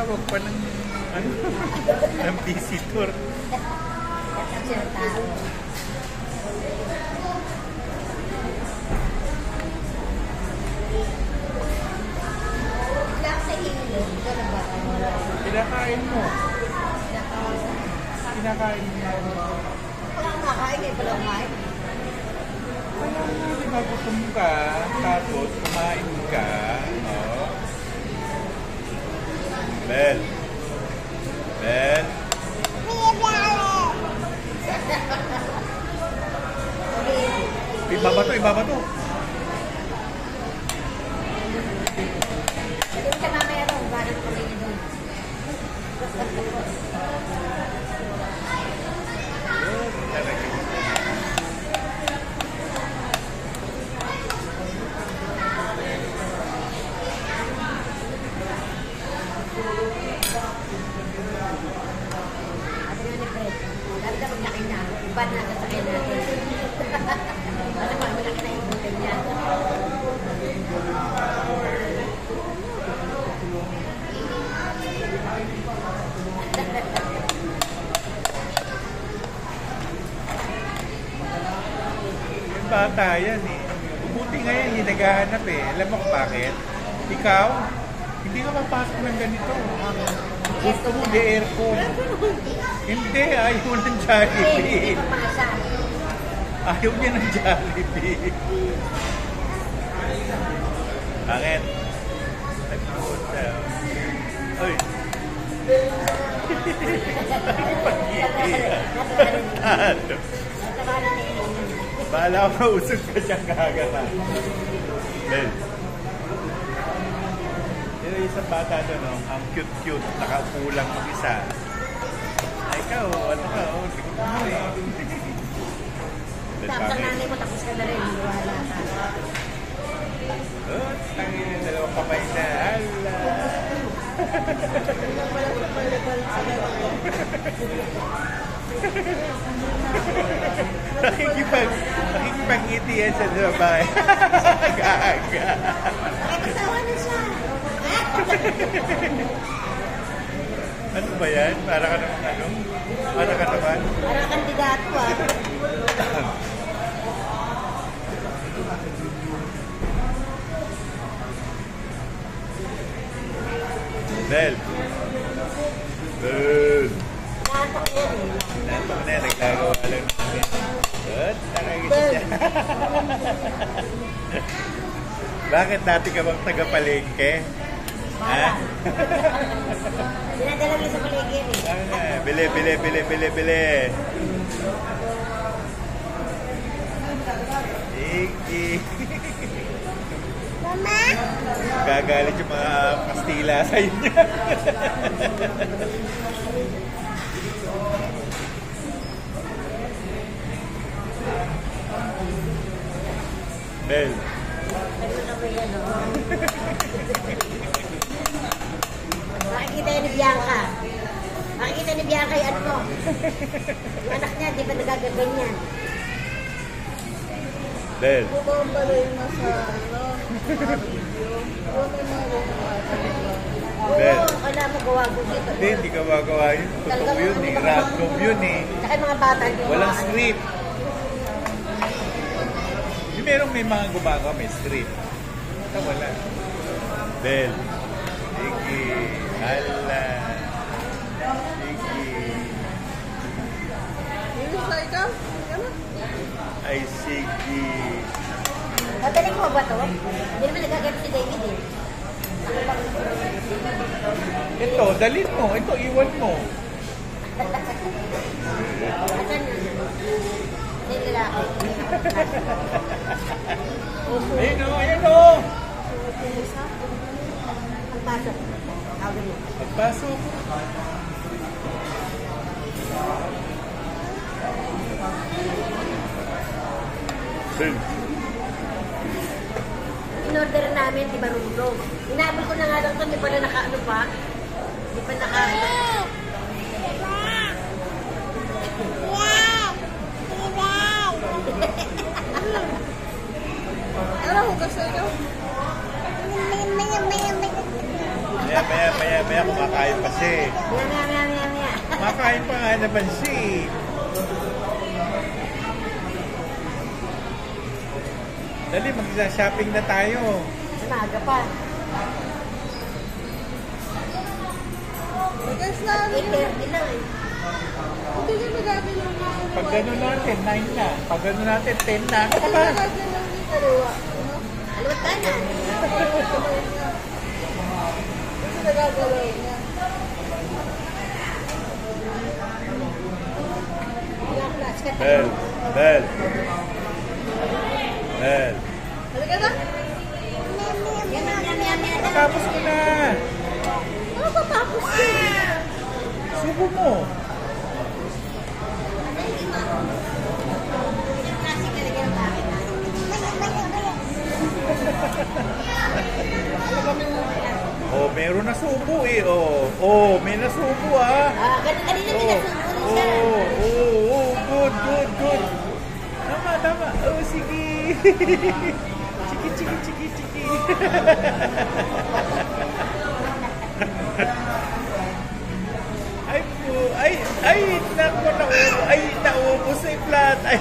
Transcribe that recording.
huwag pa ng, ano, ng visitor. Kinakain mo. Kinakain mo. Wala kang kakain eh, wala kumain. Wala nga, di ba gutom ka, tapos kumain ka. Oh. Bel. Bel. Ibaba to, ibaba to. Hindi ka mamaya doon, bakit ko rin doon? Iban na sasakyan natin. Ano ba, malaki na ibutin niya. Yung bata yan eh. Buti nga yan, hindi naghahanap eh. Alam mo kung bakit? Ikaw, hindi ka mapasok ng ganito. Gusto mo di aircon. Hindi, ayaw ng Jollibee. Ayaw niya ng Jollibee. Bakit? Nagpunta. Uy. Ano? Bahala ko mausog ka siyang kagata. Ben. Pero isang bata doon, no? Ang cute-cute, nakaupo lang mag-isa. Ay, ikaw, ano ka, likod mo eh. Tapos ang nanay mo, tapos ka na rin, wala ka. Oh, tangin yung dalawang kamay na, hala. Nakikipag-ngiti yan sa sabay. Gaga. Nakasawa na siya. Ano ba yan? Para ka naman ano? Para ka naman? Para kandidato ah. Bel. Bel. Natak yan eh. Natak na yan. Naglagawa lang namin. Good. Nakikita siya. Bakit dati ka bang taga-palengke? Ha? Dinadala niya sa paligid eh. Bili, bili, bili, bili, bili. Iki. Mama? Gagalit yung mga pastila sa inyo. Bel. Ano na ba yan o? Makikita yan ni Bianca. Makikita ni Bianca yung ano mo. Yung anak niya, di ba nagagaganyan? Bel. Bumabalo yung nasa ano, video. Bel. Oo, kailangan mo gawago dito. Hindi, hindi ka magawa yun. Totoo yun eh. Random yun eh. Saka yung mga bata, hindi mo Walang makakano. script. Yung merong may mga gumagawa, may script. Ito wala. Bel. Sige. Hala. Sige. Yung sa ikaw? Ay, sige. Dadalhin mo ba ito? Hindi naman nagagamit si David eh. Ito, dalhin mo. Ito, iwan mo. Asan yun? Hindi nila ako. Ayun o, ayun o. Pagpasok. Tawagin mo. Pagpasok. Bel. In-order namin, di ba, rulong. Inabot ko na nga lang ito, di pa na naka-ano pa. Di pa naka-ano. Ano, hugas na ito? Maya, kumakain pa siya eh. Maya. Kumakain pa nga naman siya eh. Dali, mag-shopping na tayo. Maaga pa. Guys na, 8:30 lang eh. hindi nyo magagawin lang na. Pag gano'n natin, 9 na. Pag gano'n natin, 10 na. Ano ka Hindi ba? magagawin lang yung kaliwa. Aluwat ka na. Kasi nagagalaw niya. Ilang class ka Bel. tayo. Halika na. Maya. Tapos ko na. Ano patapos yun? Subo mo. Ilang klase ka lagyan ng bakit na? Oh, meron na subo eh. Oh, may nasubo ah. Kanina may nasubo rin siya. Good. Tama. Oh, sige. Chiki. Ay, naku, naubos ay flat. Ay.